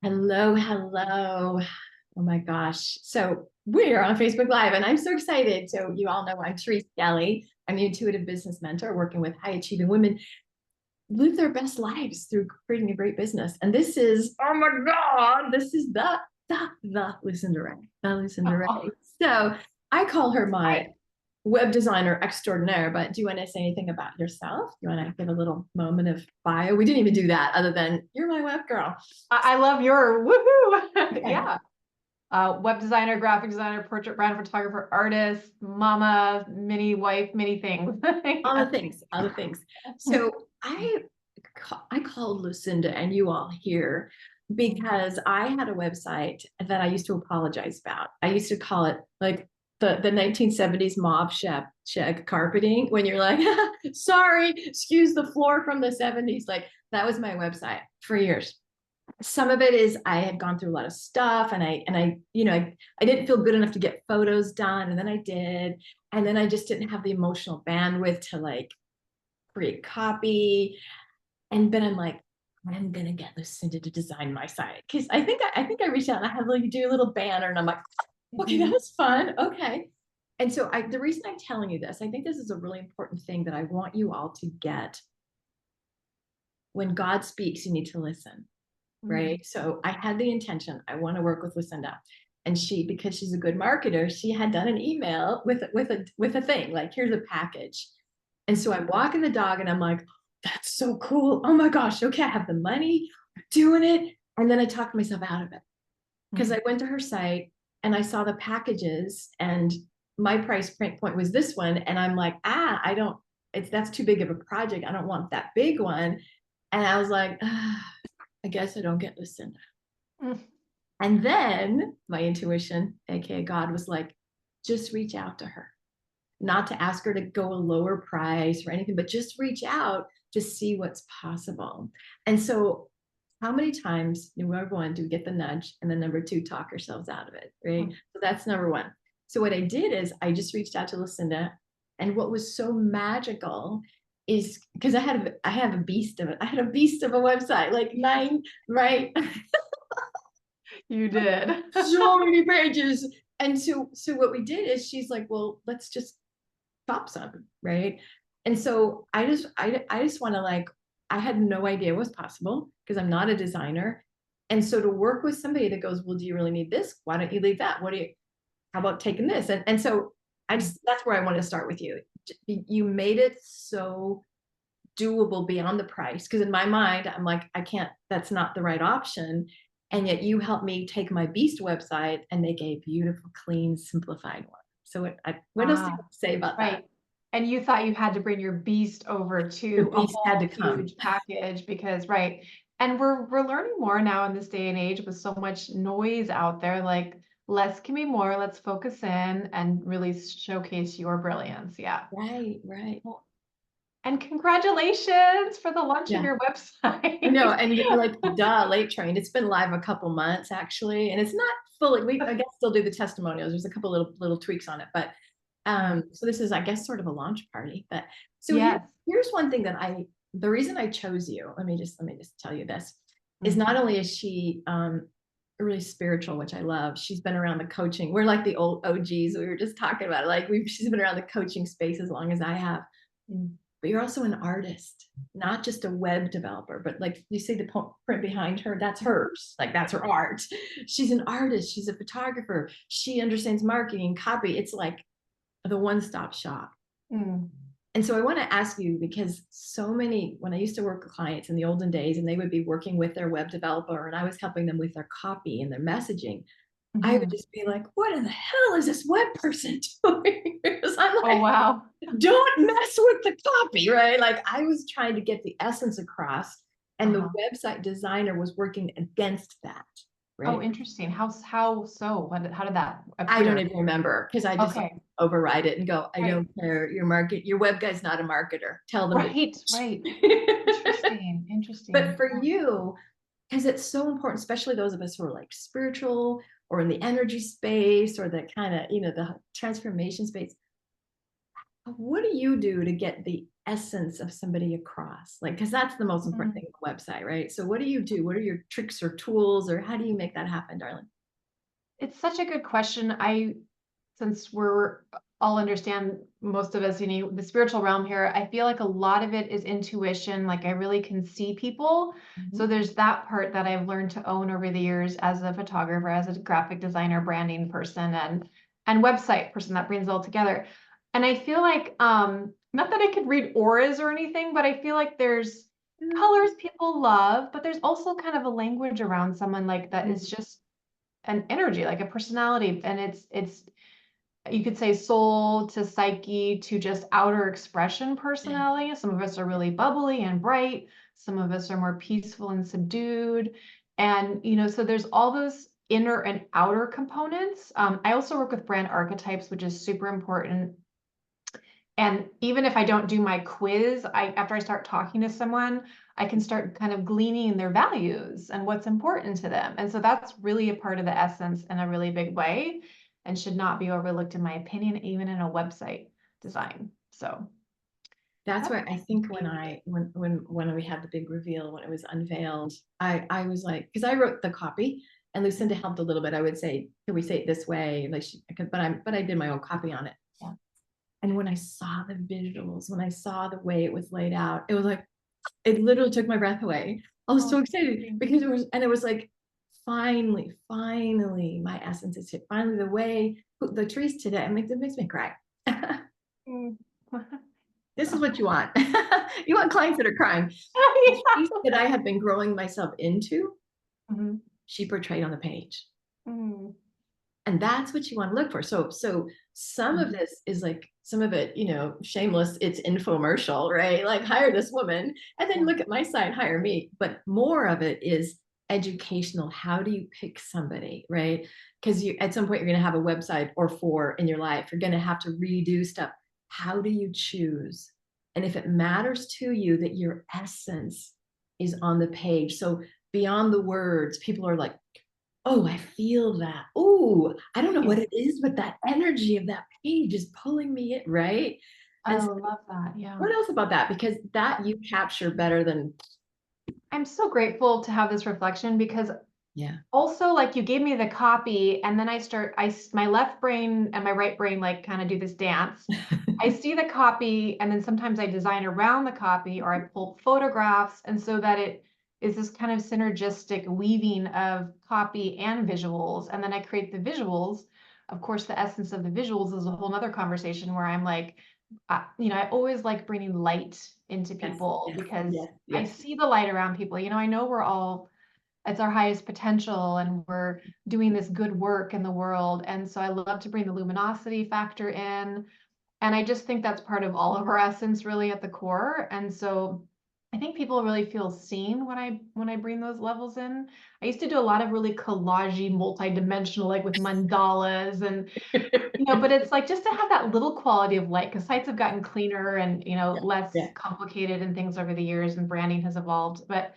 Hello, hello. Oh my gosh. So we're on Facebook Live and I'm so excited. So you all know I'm Therese. I'm the intuitive business mentor working with high achieving women live their best lives through creating a great business. And this is, oh my God, this is the Lucinda Ray, the Lucinda Oh, Ray. So I call her my right. web designer extraordinaire, but do you want to say anything about yourself? Do you want to give a little moment of bio? We didn't even do that other than you're my web girl. I love your woohoo. Okay. Yeah. Web designer, graphic designer, portrait brand photographer, artist, mama, mini wife, many things. All Yeah. the things, all the things. So I called Lucinda and you all here because I had a website that I used to apologize about. I used to call it like the 1970s mob check carpeting when you're like, sorry, excuse the floor from the 70s. Like that was my website for years. Some of it is I had gone through a lot of stuff and I didn't feel good enough to get photos done. And then I did. And then I just didn't have the emotional bandwidth to like create copy. And then I'm like, I'm gonna get Lucinda to design my site. Cause I think I reached out and I had like do a little banner and I'm like, okay, that Mhm. was fun. Okay. And so the reason I'm telling you this, I think this is a really important thing that I want you all to get. When God speaks, you need to listen, Mhm. right? So I had the intention, I want to work with Lucinda. And she, because she's a good marketer, she had done an email with a thing, like here's a package. And so I'm walking the dog and I'm like, that's so cool. Oh my gosh, okay, I have the money, I'm doing it. And then I talked myself out of it because I Mhm. went to her site and I saw the packages and my price point was this one. And I'm like, I don't, it's that's too big of a project. I don't want that big one. And I was like, I guess I don't get Lucinda. Mhm. And then my intuition, aka God, was like, just reach out to her, not to ask her to go a lower price or anything, but just reach out to see what's possible. And so, how many times, number one, do we get the nudge? And then number two, talk ourselves out of it, right? So that's number one. So, what I did is I just reached out to Lucinda. And what was so magical is because I have a beast of it. I had a beast of a website, like nine, right? You did. So many pages. And so what we did is she's like, well, let's just stop some, right? And so I just want to like, I had no idea it was possible because I'm not a designer. And so to work with somebody that goes, well, do you really need this? Why don't you leave that? What do you, how about taking this? And so I just, that's where I wanted to start with you. You made it so doable beyond the price. Because in my mind, I'm like, I can't, that's not the right option. And yet you helped me take my Beast website and make a beautiful, clean, simplified one. So what else do you Ah, have to say about that? right. And you thought you had to bring your beast over The to a Beast had to whole come. huge package because, right. And we're learning more now in this day and age with so much noise out there. Like less can be more. Let's focus in and really showcase your brilliance. Yeah. Right, right. Well, and congratulations for the launch of Yeah. your I know. website. And you're like, duh, late train. It's been live a couple months actually. And it's not fully, I guess still do the testimonials. There's a couple little tweaks on it. But so this is, I guess, sort of a launch party. But so Yes. here's one thing that the reason I chose you, let me just tell you this, is Mm. not only is she really spiritual, which I love. She's been around the coaching. We're like the old OGs. We were just talking about it. Like she's been around the coaching space as long as I have. But you're also an artist, not just a web developer, but like you see the print behind her, that's hers. Like that's her art. She's an artist. She's a photographer. She understands marketing, copy. It's like the one-stop shop. Mm. And so I want to ask you because so many, when I used to work with clients in the olden days and they would be working with their web developer and I was helping them with their copy and their messaging, I would Mhm. just be like, what in the hell is this web person doing? Because I'm Oh, like, wow. don't mess with the copy, right? Like I was trying to get the essence across, and the Uh-huh. website designer was working against that, Oh, right? interesting. How so? How did that I don't appear? even remember because I just like, Okay. override it and go, I Right. don't care. Your web guy's not a marketer. Tell them Right. Right. Interesting. But Interesting. for you, because it's so important, especially those of us who are like spiritual or in the energy space or the kind of, the transformation space, what do you do to get the essence of somebody across? Like, because that's the most important thing on the website, right? So what do you do? What are your tricks or tools, or how do you make that happen, darling? It's such a good question. Since we're all understand most of us, the spiritual realm here, I feel like a lot of it is intuition. Like I really can see people. So Mhm. there's that part that I've learned to own over the years as a photographer, as a graphic designer, branding person, and website person that brings it all together. And I feel like not that I could read auras or anything, but I feel like there's colors people love, but there's also kind of a language around someone like that is just an energy, like a personality. And it's you could say soul to psyche to just outer expression Yeah. personality. Some of us are really bubbly and bright. Some of us are more peaceful and subdued. And, so there's all those inner and outer components. I also work with brand archetypes, which is super important. And even if I don't do my quiz, after I start talking to someone, I can start kind of gleaning their values and what's important to them. And so that's really a part of the essence in a really big way and should not be overlooked, in my opinion, even in a website design. So That's that's where I think when we had the big reveal, when it was unveiled, I was like, because I wrote the copy and Lucinda helped a little bit. I would say, can we say it this way? Like but I did my own copy on it. yeah. And when I saw the visuals, when I saw the way it was laid out, it was like, it literally took my breath away. I was so Oh, excited because it was like, finally, my essence is here. Finally, the way the trees today, it makes me cry. mm. This is what you want. You want clients that are crying. The trees that I have been growing myself into, Mhm. she portrayed on the page. Mm. And that's what you want to look for. So some of this is like, some of it, shameless, it's infomercial, right? Like hire this woman and then Yeah. look at my site, hire me. But more of it is educational. How do you pick somebody, right? Because you at some point you're going to have a website or four in your life. You're going to have to redo stuff. How do you choose? And if it matters to you that your essence is on the page, so beyond the words, people are like, oh, I feel that. Oh, I don't know what Yeah. it is, but that energy of that page is pulling me in, right? I And so love that. Yeah. what else about that? Because that you capture better than, I'm so grateful to have this reflection because yeah. also, like, you gave me the copy and then my left brain and my right brain like kind of do this dance. I see the copy and then sometimes I design around the copy or I pull photographs, and so that it is this kind of synergistic weaving of copy and visuals, and then I create the visuals. Of course, the essence of the visuals is a whole nother conversation where I'm like, I always like bringing light into Yes, people yes, because yes, I yes. see the light around people. I know we're all, it's our highest potential and we're doing this good work in the world. And so I love to bring the luminosity factor in. And I just think that's part of all of our essence really at the core. And so I think people really feel seen when I bring those levels in. I used to do a lot of really collagey, multi-dimensional, like with mandalas and but it's like just to have that little quality of light, because sites have gotten cleaner and Yeah, less yeah. complicated and things over the years and branding has evolved. But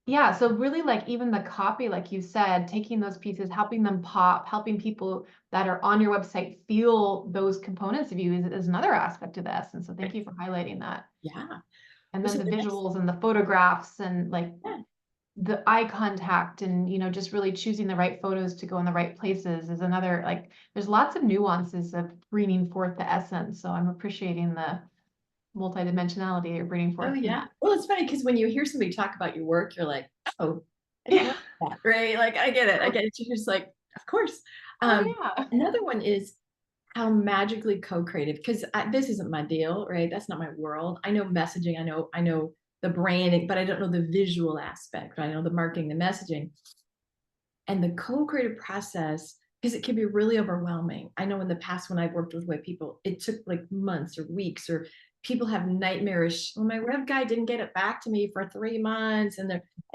yeah, so really like even the copy, like you said, taking those pieces, helping them pop, helping people that are on your website feel those components of you is another aspect of this. And so thank you for highlighting that. Yeah. And So then the the next, visuals and the photographs and like yeah. the eye contact and just really choosing the right photos to go in the right places is another, like there's lots of nuances of bringing forth the essence. So I'm appreciating the multidimensionality you're bringing Oh, forth yeah. tonight. Well, it's funny because when you hear somebody talk about your work, you're like, oh, I didn't know that, right? Like, I get it. I get it. You're just like, of course. Oh Um, yeah. Another one is how magically co-creative, because this isn't my deal, right? That's not my world. I know messaging, I know the branding, but I don't know the visual aspect, right? I know the marketing, the messaging, and the co-creative process, because it can be really overwhelming. I know in the past when I've worked with web people, it took like months or weeks, or people have nightmarish, well, my web guy didn't get it back to me for 3 months, and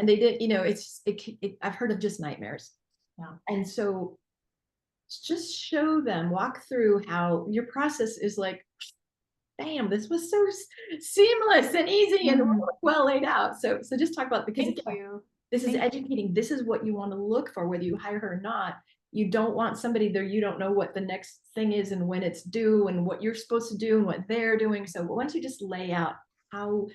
they did, I've heard of just nightmares. Yeah. And so just show them, walk through how your process is like, bam, this was so seamless and easy and Mm, well laid out. So just talk about, because thank again, you. this is Thank you. educating. This is what you want to look for, whether you hire her or not. You don't want somebody there, you don't know what the next thing is and when it's due and what you're supposed to do and what they're doing. So why don't you just lay out how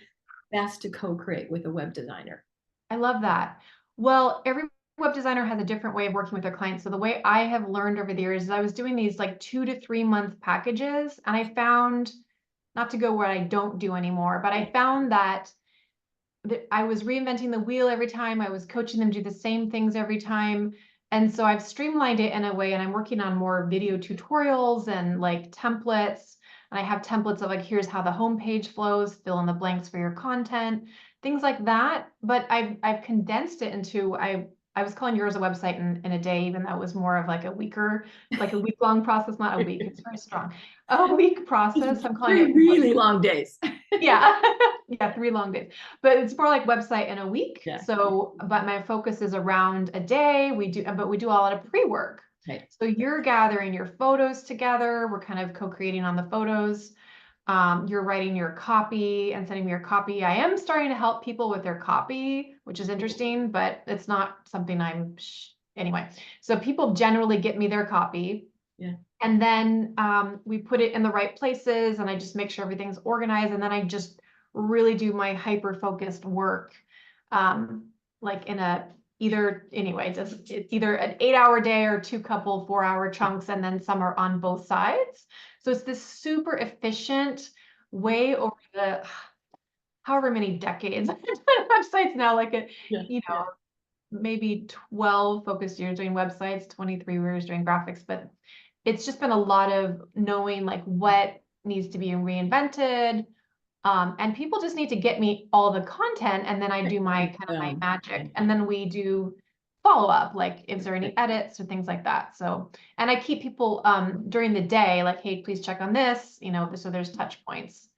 best to co-create with a web designer? I love that. Well, every web designer has a different way of working with their clients. So the way I have learned over the years is I was doing these like 2 to 3 month packages, and I found, not to go where I don't do anymore, but I found that I was reinventing the wheel every time. I was coaching them to do the same things every time. And so I've streamlined it in a way, and I'm working on more video tutorials and like templates. And I have templates of like, here's how the homepage flows, fill in the blanks for your content, things like that. But I've condensed it into, I was calling yours a website in a day, even though it was more of like a week-long process, not a week. It's very strong. A week process. I'm calling Three it really long days. yeah. Yeah, 3 long days. But it's more like website in a week. Yeah. So, but my focus is around a day. But we do a lot of pre-work. Right. So you're gathering your photos together. We're kind of co-creating on the photos. You're writing your copy and sending me your copy. I am starting to help people with their copy, which is interesting, but it's not something anyway. So people generally get me their copy. Yeah. And then we put it in the right places, and I just make sure everything's organized. And then I just really do my hyper-focused work, like in it's either an 8-hour day or 4-hour chunks, and then some are on both sides. So it's this super efficient way over the however many decades. Websites now, like Yeah. maybe 12 focused years doing websites, 23 years doing graphics, but it's just been a lot of knowing like what needs to be reinvented. And people just need to get me all the content, and then I do my kind of my magic. And then we do follow up, like, is there any edits or things like that? So, and I keep people during the day, like, hey, please check on this, so there's touch points.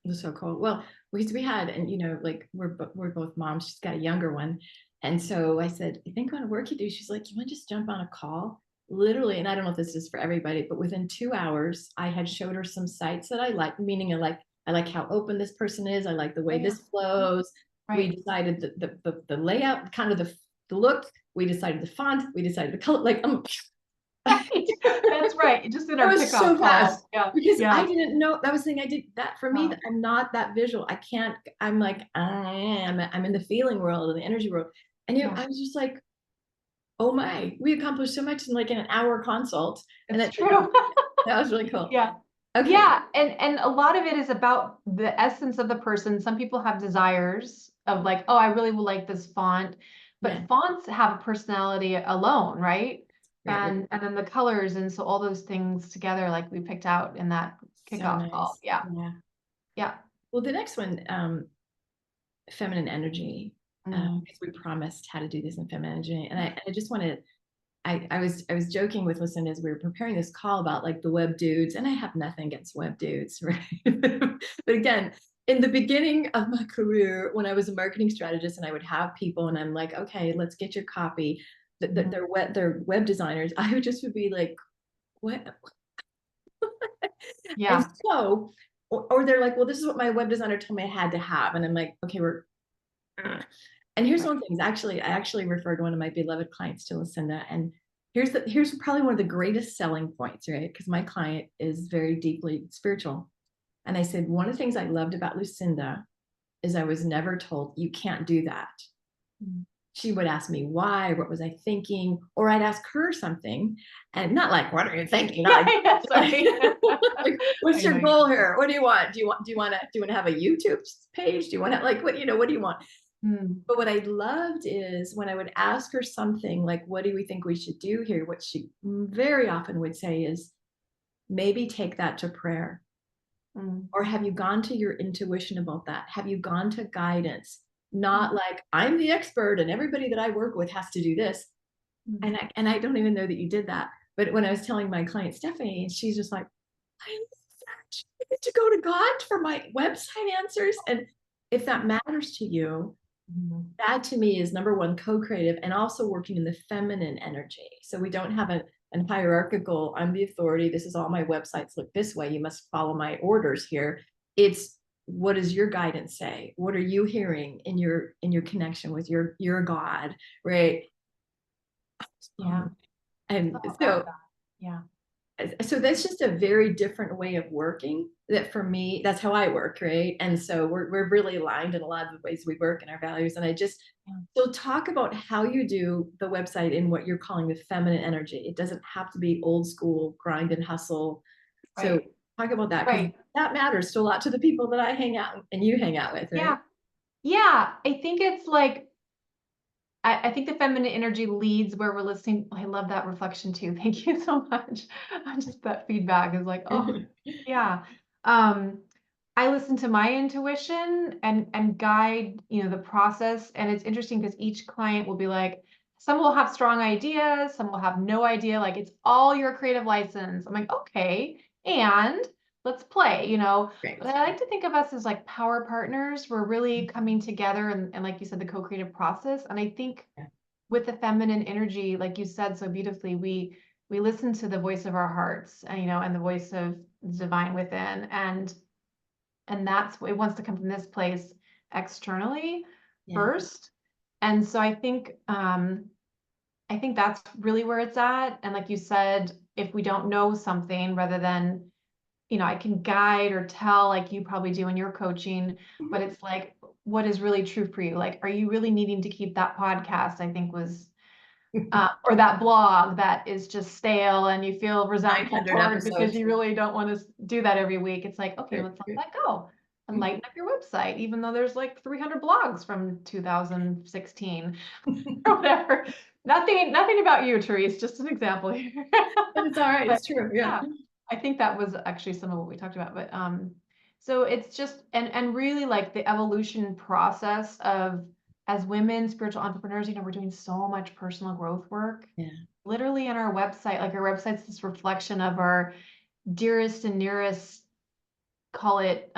That's so cool. Well, we had, and like we're both moms. She's got a younger one, and so I said, "I think on work you do." She's like, "You want to just jump on a call?" Literally, and I don't know if this is for everybody, but within 2 hours, I had showed her some sites that I like. Meaning, I like how open this person is. I like the way this flows. Right. We decided the layout, kind of the look. We decided the font. We decided the color. Like That's right. Just in that our was kickoff so call. fast. Yeah. Because Yeah. I didn't know that was the thing. I did that for me. Wow. I'm not that visual. I can't. I'm like I'm in the feeling world and the energy world. And I was just like, oh my, we accomplished so much in like an hour consult. And It's true. that was really cool. Yeah. Okay. Yeah, and a lot of it is about the essence of the person. Some people have desires of like, oh, I really would like this font, but fonts have a personality alone, right? And then the colors, and so all those things together, like we picked out in that kickoff call. Yeah. Yeah. Well, the next one, feminine energy. Because we promised how to do this in feminine energy, and I just wanted. I was joking with Lucinda as we were preparing this call about like the web dudes, and I have nothing against web dudes, right? But again, in the beginning of my career, when I was a marketing strategist, and I would have people, and I'm like, okay, let's get your copy. They're web designers. I would be like, what? Yeah. And so, or they're like, well, this is what my web designer told me I had to have, and I'm like, okay, and here's one thing. Actually, I actually referred one of my beloved clients to Lucinda, and here's probably one of the greatest selling points, right? Because my client is very deeply spiritual, and I said one of the things I loved about Lucinda is I was never told you can't do that. She would ask me why, what was I thinking, or I'd ask her something, and not like, what are you thinking? Not like, what's your goal here? What do you want? Do you want to have a YouTube page? Do you want to like what do you want? But what I loved is when I would ask her something like, what do we think we should do here? What she very often would say is, maybe take that to prayer. Or have you gone to your intuition about that? Have you gone to guidance? Not like, I'm the expert and everybody that I work with has to do this. And I don't even know that you did that. But when I was telling my client Stephanie, and she's just like, I need to go to God for my website answers. And if that matters to you, that to me is number one, co-creative, and also working in the feminine energy. So we don't have an hierarchical, I'm the authority, this is all my websites look this way, you must follow my orders here. It's, what does your guidance say? What are you hearing in your connection with your God, right? Yeah. And Oh, I love so that. Yeah. so that's just a very different way of working that for me, that's how I work, right? And so we're really aligned in a lot of the ways we work and our values. And I just, Yeah. so talk about how you do the website in what you're calling the feminine energy. It doesn't have to be old school grind and hustle. So Right. talk about that, because Right. that matters to a lot to the people that I hang out and you hang out with, right? Yeah. Yeah. I think it's like, I think the feminine energy leads where we're listening. I love that reflection too. Thank you so much. Just that feedback is like, oh, yeah. Um, I listen to my intuition and guide, the process. And it's interesting because each client will be like, some will have strong ideas, some will have no idea. Like it's all your creative license. I'm like, okay, and let's play, Great. But I like to think of us as like power partners. We're really coming together and like you said, the co-creative process. And I think Yeah. with the feminine energy, like you said so beautifully, we listen to the voice of our hearts, and and the voice of divine within, and that's it wants to come from this place externally Yeah. first. And so I think that's really where it's at. And like you said, if we don't know something, rather than I can guide or tell like you probably do in your coaching, but Mhm. it's like, what is really true for you? Like, are you really needing to keep that podcast? I think was or that blog that is just stale and you feel resentful 900 toward because episodes. you really don't want to do that every week. It's like, okay, Right, let's let right. that go and lighten up your website, even though there's like 300 blogs from 2016 or whatever. Nothing about you, Therese, just an example here. But it's all right. But It's true. Yeah. yeah, I think that was actually some of what we talked about. But so it's just and really like the evolution process of as women, spiritual entrepreneurs, we're doing so much personal growth work. Yeah. Literally in our website, like our website's this reflection of our dearest and nearest, call it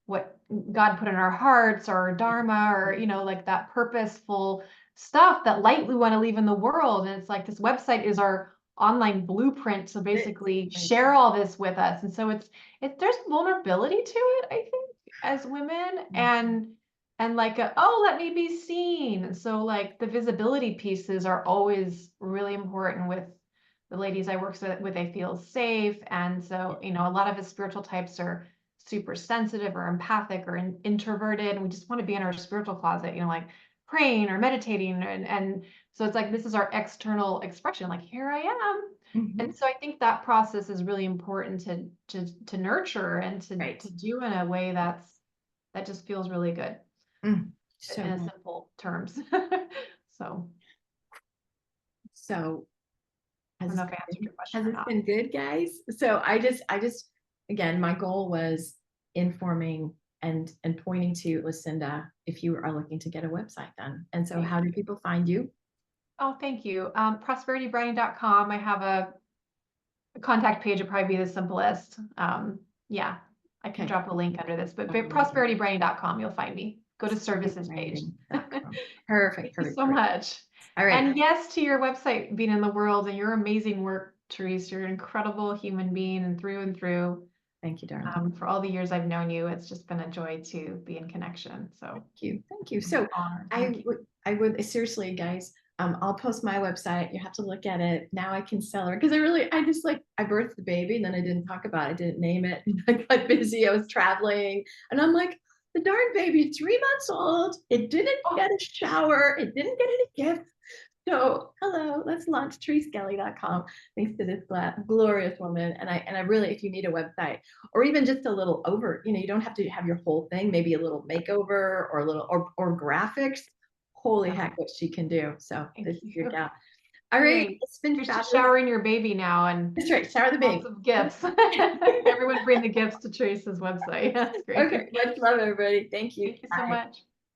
what God put in our hearts or our dharma or like that purposeful stuff, that light we want to leave in the world. And it's like this website is our online blueprint to Right, basically right. share all this with us. And so there's vulnerability to it, I think, as women, and like oh, let me be seen. And so like the visibility pieces are always really important with the ladies I work with. They feel safe. And so, a lot of us spiritual types are super sensitive or empathic or introverted, and we just want to be in our spiritual closet, like praying or meditating. And so it's like, this is our external expression, like, here I am. Mhm. And so I think that process is really important to nurture and Right. to do in a way that just feels really good Mm. in So a good. simple terms. So So I has don't this know if I answered been, your question has or this not. been good, guys? So I just, again, my goal was informing and pointing to Lucinda if you are looking to get a website done. And so Thank how do you. people find you? Oh, thank you. Prosperitybranding.com. I have a contact page would probably be the simplest. Yeah, I can Okay. drop a link under this, but Amazing. prosperitybranding.com, you'll find me. Go to services page. Branding.com. Thank Perfect, you perfect, so perfect. much. All right. And yes to your website being in the world and your amazing work, Therese. You're an incredible human being and through and through. Thank you, darling. For all the years I've known you, it's just been a joy to be in connection. So Thank you. Thank you. I'm So honored. I Thank you. would, I would seriously, guys, I'll post my website. You have to look at it. Now I can sell her because I just like, I birthed the baby and then I didn't talk about it. I didn't name it. I got busy. I was traveling and I'm like, the darn baby, 3 months old. It didn't Oh, get a shower. It didn't get any gifts. So hello, let's launch ThereseKelly.com. Thanks to this glorious woman. And I really, if you need a website or even just a little over, you don't have to have your whole thing, maybe a little makeover or a little or graphics. Holy yeah. heck, what she can do. So Thank this is your you. gal. All right, Yay. it's been Here's to fabulous. showering your baby now and That's right, shower the lots baby. of gifts. Everyone bring the gifts to Teresa's website. That's great. Okay, much love, everybody. Thank you. Thank you so Bye. much.